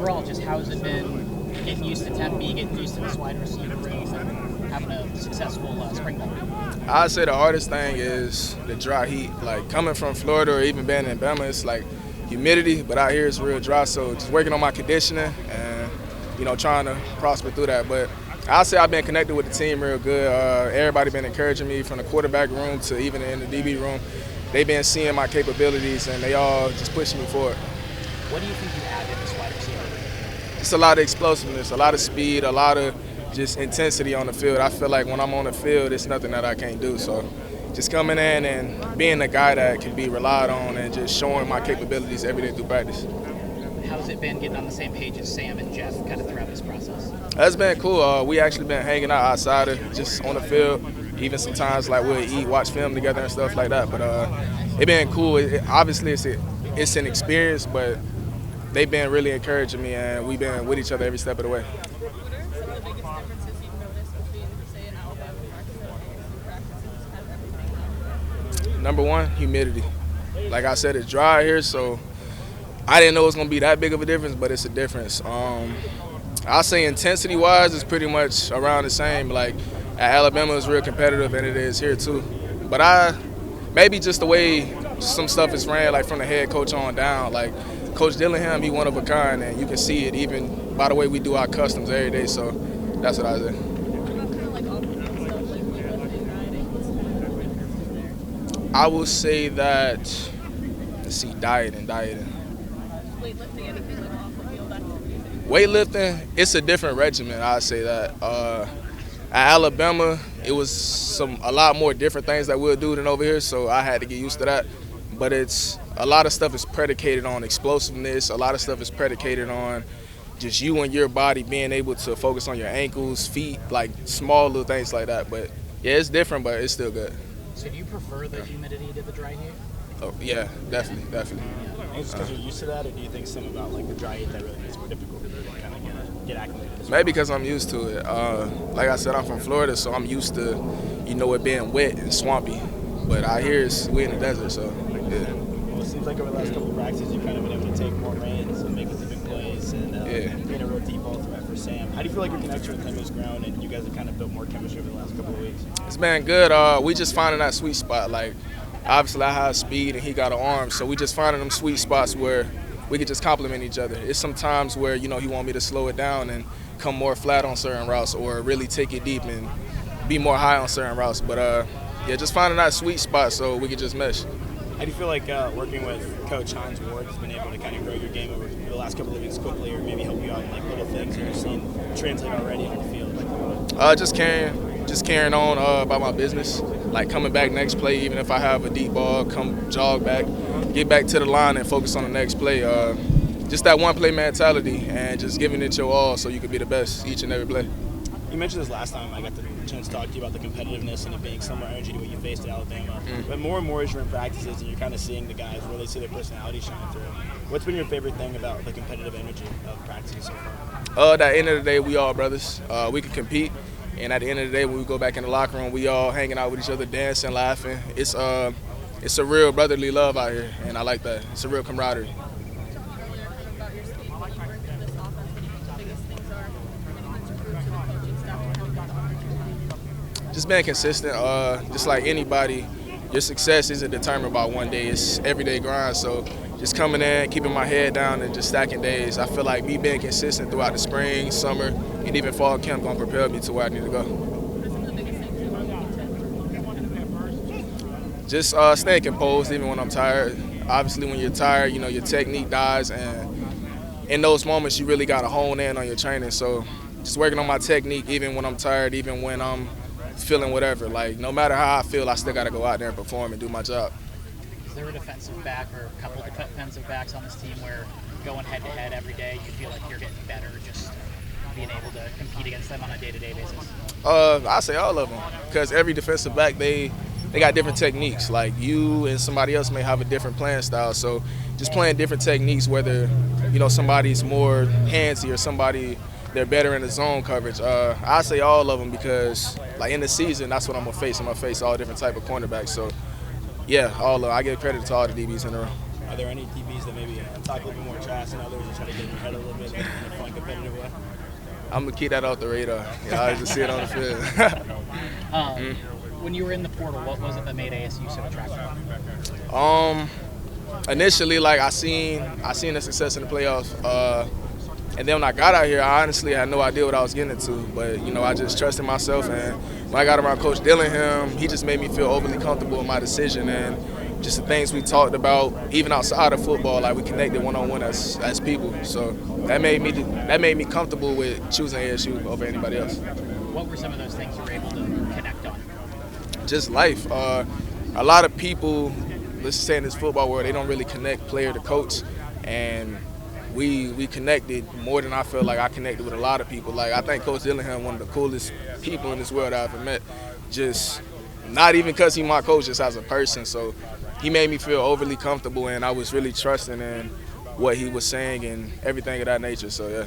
overall, just how's it been getting used to Tempe, getting used to this wide receiver room, and having a successful spring ball? I'd say the hardest thing is the dry heat. Like coming from Florida or even being in Bama, it's like humidity, but out here it's real dry. So just working on my conditioning and trying to prosper through that. But I'll say I've been connected with the team real good. Everybody been encouraging me from the quarterback room to even in the DB room. They've been seeing my capabilities and they all just pushing me forward. What do you think you add in this wide receiver? Just a lot of explosiveness, a lot of speed, a lot of just intensity on the field. I feel like when I'm on the field, it's nothing that I can't do. So just coming in and being a guy that can be relied on and just showing my capabilities every day through practice. How's it been getting on the same page as Sam and Jeff kind of throughout this process? That's been cool. We actually been hanging out outside of just on the field. Even sometimes like we'll eat, watch film together and stuff like that. But it been cool. Obviously it's an experience, but they've been really encouraging me and we've been with each other every step of the way. What are some of the biggest differences you've noticed between, say, an Alabama practice and ASU practices, kind of everything? Number one, humidity. Like I said, it's dry here, so I didn't know it was going to be that big of a difference, but it's a difference. I'll say intensity-wise, it's pretty much around the same. Like at Alabama, it's real competitive, and it is here too. But maybe just the way some stuff is ran, like from the head coach on down. Like Coach Dillingham, he one of a kind, and you can see it even by the way we do our customs every day. So that's what I say. What about kind of like off-field stuff, like weightlifting, riding? What's kind of the differences there? I will say that, dieting. Weightlifting, anything like off the field activities? Weightlifting, it's a different regimen, I'd say that. At Alabama, it was a lot more different things that we'll do than over here, so I had to get used to that. But a lot of stuff is predicated on explosiveness. A lot of stuff is predicated on just you and your body being able to focus on your ankles, feet, like small little things like that. But yeah, it's different, but it's still good. So do you prefer the humidity to the dry heat? Oh, yeah, definitely. Is it because you're used to that, or do you think something about like the dry heat that really makes it more difficult to kind of get acclimated? Maybe because I'm used to it. Like I said, I'm from Florida, so I'm used to, it being wet and swampy. But out here, we're in the desert, so yeah. Well, it seems like over the last couple of practices, you've kind of been able to take more reins and make some big plays and being a real deep ball threat for Sam. How do you feel like your connection with him has grown, and you guys have kind of built more chemistry over the last couple of weeks? It's been good. We just finding that sweet spot. Like, obviously, I have speed and he got an arm, so we just finding them sweet spots where we could just complement each other. It's sometimes where, he want me to slow it down and come more flat on certain routes or really take it deep and be more high on certain routes. But, just finding that sweet spot so we could just mesh. How do you feel like working with Coach Hines Ward has been able to kind of grow your game over the last couple of weeks quickly, or maybe help you out in like little things that you're seeing translate already on the field? Just carrying on about my business, like coming back next play, even if I have a deep ball, come jog back, get back to the line and focus on the next play. Just that one play mentality and just giving it your all so you can be the best each and every play. You mentioned this last time I got the chance to talk to you about the competitiveness and it being similar energy to what you faced at Alabama. But more and more as you're in practices and you're kind of seeing the guys really see their personality shine through. What's been your favorite thing about the competitive energy of practicing so far? At the end of the day, we all brothers. We can compete. And at the end of the day, when we go back in the locker room, we all hanging out with each other, dancing, laughing. It's a real brotherly love out here, and I like that. It's a real camaraderie. You talked earlier kind of about your speed in this offense. What do you think the biggest things are anything to prove to the coaching staff to kind of get the opportunity? Just being consistent. Just like anybody, your success isn't determined by one day. It's everyday grind. So just coming in, keeping my head down, and just stacking days. I feel like me being consistent throughout the spring, summer, and even fall camp going to propel me to where I need to go. What are some of the biggest things you want to Just staying composed even when I'm tired. Obviously, when you're tired, your technique dies, and in those moments, you really got to hone in on your training. So just working on my technique even when I'm tired, even when I'm feeling whatever. Like, no matter how I feel, I still got to go out there and perform and do my job. Is there a defensive back or a couple of defensive backs on this team where going head-to-head every day, you feel like you're getting better just being able to compete against them on a day-to-day basis? I say all of them, because every defensive back, they got different techniques. Like, you and somebody else may have a different playing style, so just playing different techniques, whether somebody's more handsy or somebody they're better in the zone coverage. I say all of them because, like, in the season, that's what I'm gonna face. I'm gonna face all different type of cornerbacks. So yeah, all of them. I give credit to all the DBs in the room. Are there any DBs that maybe talk a little bit more trash than others and try to get in your head a little bit in a fun, competitive way? I'm gonna keep that off the radar. I just see it on the field. When you were in the portal, what was it that made ASU so attractive? Initially, like I seen the success in the playoffs, and then when I got out here, I honestly had no idea what I was getting into. But I just trusted myself, and when I got around Coach Dillingham, he just made me feel overly comfortable in my decision, and just the things we talked about, even outside of football, like we connected one-on-one as people. So that made me comfortable with choosing ASU over anybody else. What were some of those things you were able to connect on? Just life. A lot of people, let's say in this football world, they don't really connect player to coach, and we connected more than I feel like I connected with a lot of people. Like I think Coach Dillingham, one of the coolest people in this world I've ever met. Just not even because he's my coach, just as a person. So he made me feel overly comfortable, and I was really trusting in what he was saying and everything of that nature. So yeah.